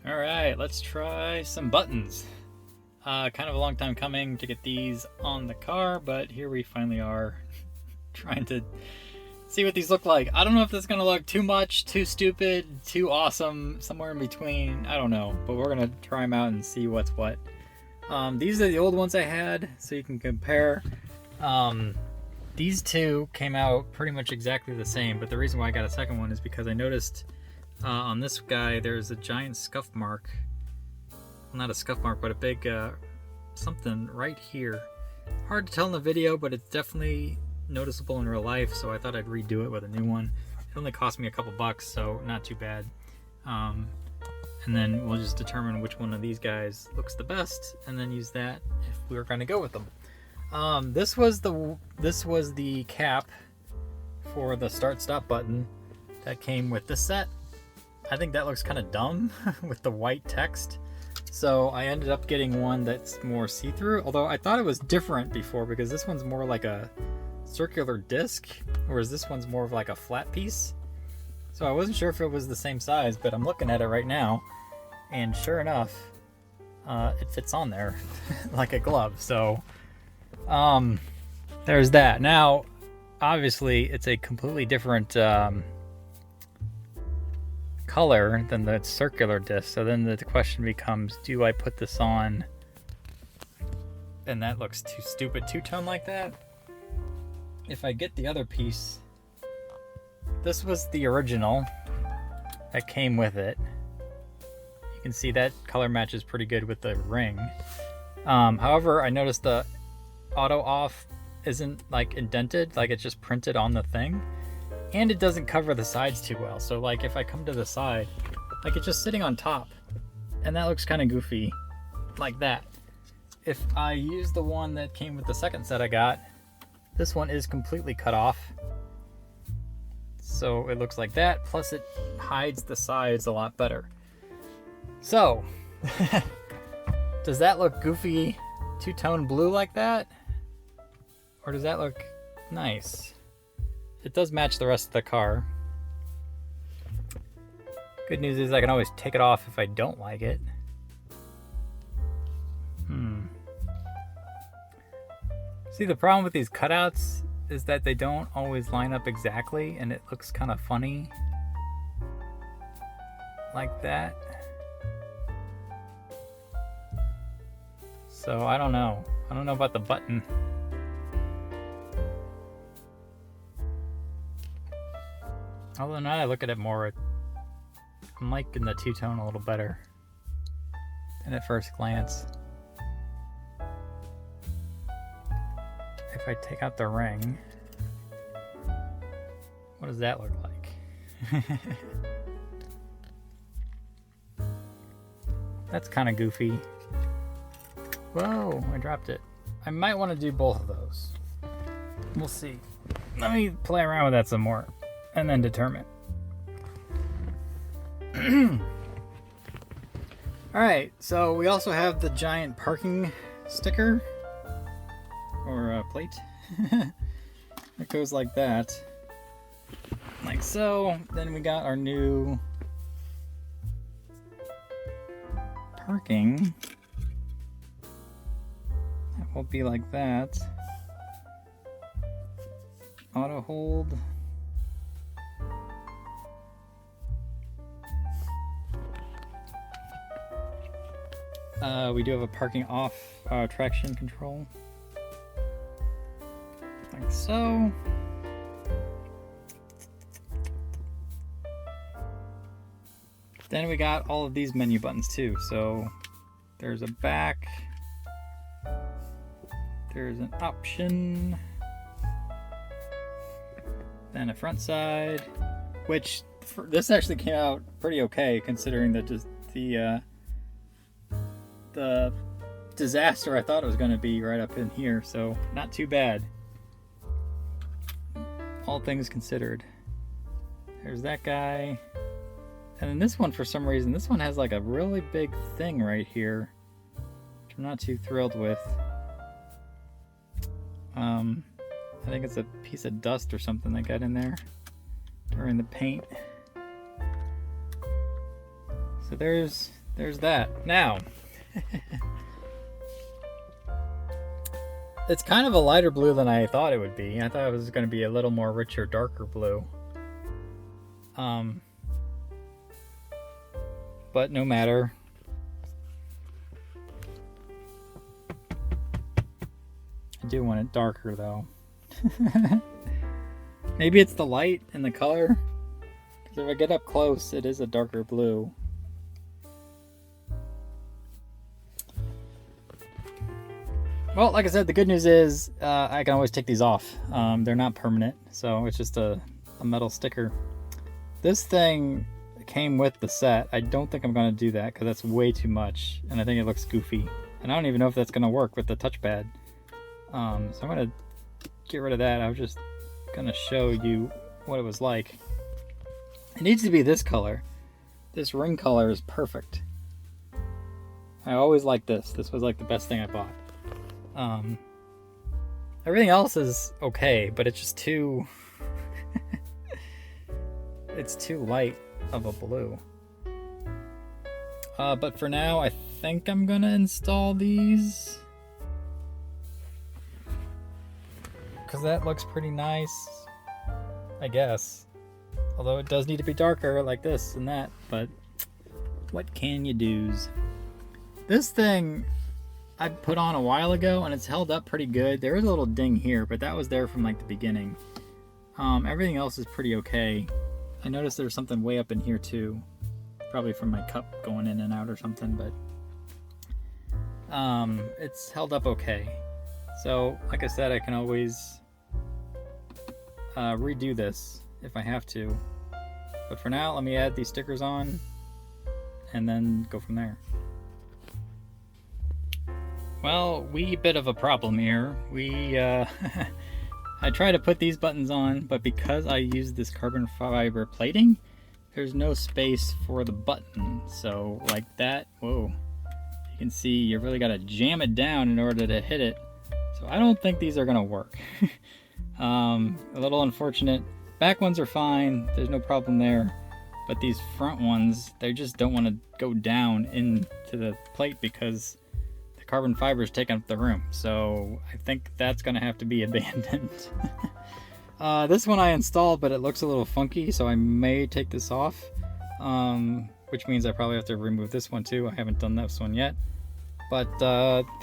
All right, let's try some buttons. Kind of a long time coming to get these on the car, but here we finally are trying to see what these look like. I don't know if this is going to look too much, too stupid, too awesome, somewhere in between. I don't know, but we're going to try them out and see what's what. These are the old ones I had, so you can compare. These two came out pretty much exactly the same, but the reason why I got a second one is because I noticed on this guy there's a giant scuff mark. Well, not a scuff mark, but a big something right here. Hard to tell in the video, but it's definitely noticeable in real life, so I thought I'd redo it with a new one. It only cost me a couple bucks, so not too bad. And then we'll just determine which one of these guys looks the best, and then use that if we were going to go with them. This was the cap for the start-stop button that came with this set. I think that looks kind of dumb with the white text, so I ended up getting one that's more see-through. Although I thought it was different before because this one's more like a circular disc, whereas this one's more of like a flat piece. So I wasn't sure if it was the same size, but I'm looking at it right now, and sure enough, it fits on there like a glove. So there's that. Now, obviously, it's a completely different color than the circular disc. So then the question becomes, do I put this on and that looks too stupid two-tone like that? If I get the other piece, this was the original that came with it. You can see that color matches pretty good with the ring. However, I noticed the auto off isn't like indented, like it's just printed on the thing, and it doesn't cover the sides too well. So like if I come to the side, like it's just sitting on top, and that looks kind of goofy like that. If I use the one that came with the second set I got, this one is completely cut off, so it looks like that, plus it hides the sides a lot better. So does that look goofy two-tone blue like that, or does that look nice? It does match the rest of the car. Good news is I can always take it off if I don't like it. See, the problem with these cutouts is that they don't always line up exactly, and it looks kind of funny like that. So I don't know. I don't know about the button. Although now I look at it more, I'm liking the two-tone a little better than at first glance. If I take out the ring, what does that look like? That's kind of goofy. Whoa, I dropped it. I might want to do both of those. We'll see. Let me play around with that some more and then determine. Alright, so we also have the giant parking sticker, or plate. It goes like that. Like so. Then we got our new parking. That will be like that. Auto hold. We do have a parking off traction control. Like so. Then we got all of these menu buttons too. So there's a back. There's an option. Then a front side, which this actually came out pretty okay considering that just the disaster I thought it was going to be right up in here. So not too bad, all things considered. There's that guy. And then this one, for some reason, this one has like a really big thing right here, which I'm not too thrilled with. I think it's a piece of dust or something that got in there during the paint. So there's there's that. Now, it's kind of a lighter blue than I thought it would be. I thought it was going to be a little more richer, darker blue. But no matter. I do want it darker though. Maybe it's the light and the color. Because if I get up close, it is a darker blue. Well, like I said, the good news is I can always take these off. They're not permanent, so it's just a metal sticker. This thing came with the set. I don't think I'm going to do that because that's way too much, and I think it looks goofy. And I don't even know if that's going to work with the touchpad. So I'm going to get rid of that. I was just going to show you what it was like. It needs to be this color. This ring color is perfect. I always liked this. This was like the best thing I bought. Everything else is okay, but it's just too it's too light of a blue. But for now, I think I'm gonna install these because that looks pretty nice, I guess. Although it does need to be darker like this and that, but what can you do's? This thing I put on a while ago and it's held up pretty good. There is a little ding here, but that was there from like the beginning. Everything else is pretty okay. I noticed there's something way up in here too. Probably from my cup going in and out or something, but it's held up okay. So like I said, I can always redo this if I have to. But for now, let me add these stickers on and then go from there. Well, wee bit of a problem here. I try to put these buttons on, but because I use this carbon fiber plating, there's no space for the button. So like that, whoa, you can see you really got to jam it down in order to hit it. So I don't think these are gonna work. A little unfortunate. Back ones are fine, there's no problem there. But these front ones, they just don't want to go down into the plate because carbon fiber is taking up the room, so I think that's gonna have to be abandoned. This one I installed, but it looks a little funky, so I may take this off, which means I probably have to remove this one too. I haven't done this one yet, but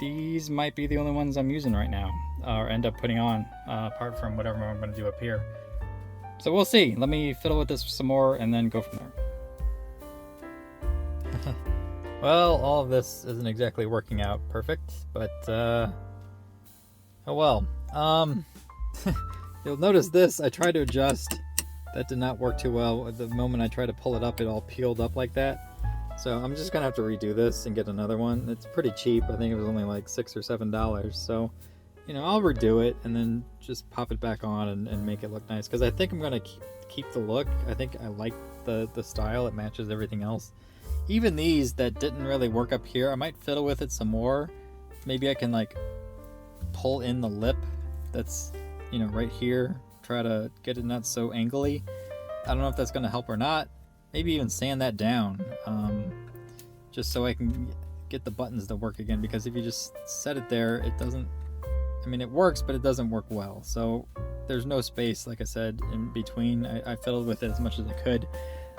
these might be the only ones I'm using right now, or end up putting on, apart from whatever I'm gonna do up here. So we'll see. Let me fiddle with this some more and then go from there. Well, all of this isn't exactly working out perfect, but oh well. You'll notice this, I tried to adjust. That did not work too well. At the moment I tried to pull it up, it all peeled up like that. So I'm just gonna have to redo this and get another one. It's pretty cheap. I think it was only like $6 or $7. So, you know, I'll redo it and then just pop it back on and make it look nice. Because I think I'm gonna keep the look. I think I like the style. It matches everything else. Even these that didn't really work up here, I might fiddle with it some more. Maybe I can like pull in the lip that's, you know, right here. Try to get it not so angly. I don't know if that's going to help or not. Maybe even sand that down. Just so I can get the buttons to work again. Because if you just set it there, it doesn't... I mean, it works, but it doesn't work well. So there's no space, like I said, in between. I fiddled with it as much as I could.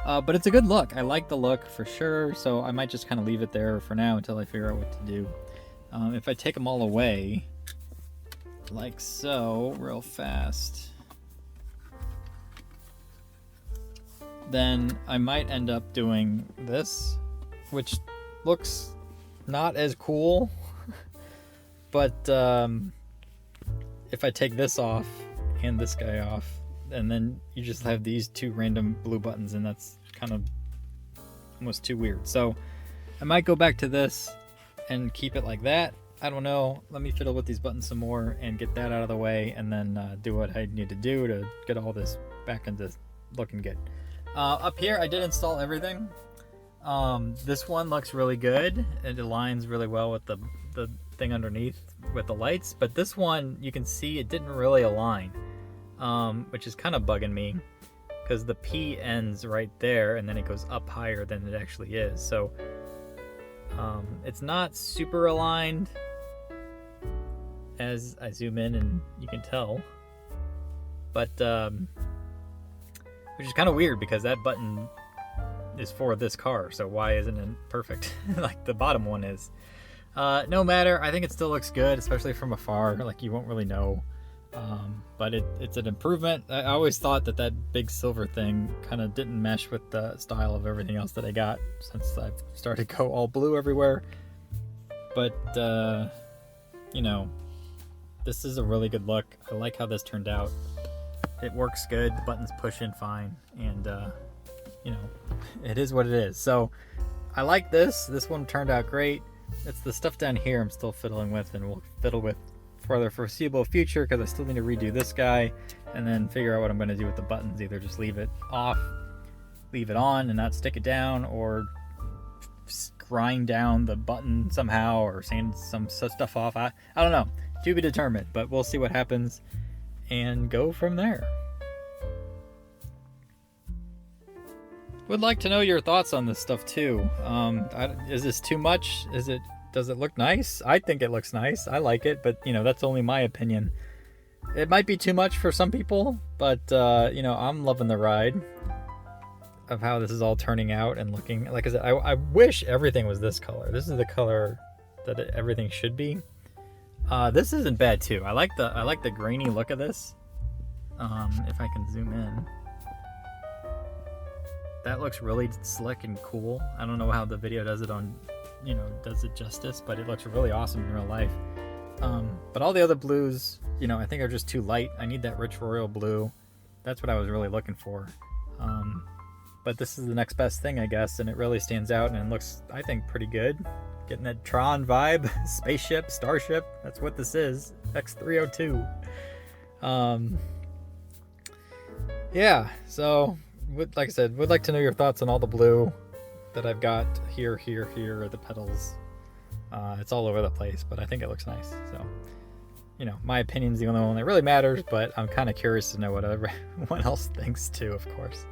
But it's a good look. I like the look for sure, so I might just kind of leave it there for now until I figure out what to do. If I take them all away, like so, real fast, then I might end up doing this, which looks not as cool, but if I take this off and this guy off, and then you just have these two random blue buttons, and that's kind of almost too weird. So I might go back to this and keep it like that. I don't know. Let me fiddle with these buttons some more and get that out of the way, and then do what I need to do to get all this back into looking good. Up here I did install everything. This one looks really good. It aligns really well with the thing underneath with the lights, but this one you can see it didn't really align. Which is kind of bugging me because the P ends right there and then it goes up higher than it actually is. So It's not super aligned as I zoom in, and you can tell, but which is kind of weird because that button is for this car, so why isn't it perfect like the bottom one is? No matter, I think it still looks good, especially from afar. Like, you won't really know, but it's an improvement. I always thought that big silver thing kind of didn't mesh with the style of everything else that I got since I've started to go all blue everywhere. But you know, this is a really good look. I like how this turned out. It works good, the buttons push in fine, and you know, it is what it is. So I like this one turned out great. It's the stuff down here I'm still fiddling with, and will fiddle with for the foreseeable future, because I still need to redo this guy and then figure out what I'm going to do with the buttons. Either just leave it off, leave it on and not stick it down, or grind down the button somehow, or sand some stuff off. I don't know, to be determined, but we'll see what happens and go from there. Would like to know your thoughts on this stuff too. Is this too much? Does it look nice? I think it looks nice. I like it, but you know, that's only my opinion. It might be too much for some people, but you know, I'm loving the ride of how this is all turning out and looking. Like I said, I wish everything was this color. This is the color that everything should be. This isn't bad too. I like the grainy look of this. If I can zoom in. That looks really slick and cool. I don't know how the video does it does it justice, but it looks really awesome in real life. But all the other blues, you know, I think are just too light. I need that rich royal blue. That's what I was really looking for. But this is the next best thing, I guess, and it really stands out and it looks, I think, pretty good. Getting that Tron vibe, spaceship, starship. That's what this is. X302. Yeah, so like I said, would like to know your thoughts on all the blue that I've got here, the pedals. It's all over the place, but I think it looks nice. So, you know, my opinion's the only one that really matters, but I'm kind of curious to know what everyone else thinks too, of course.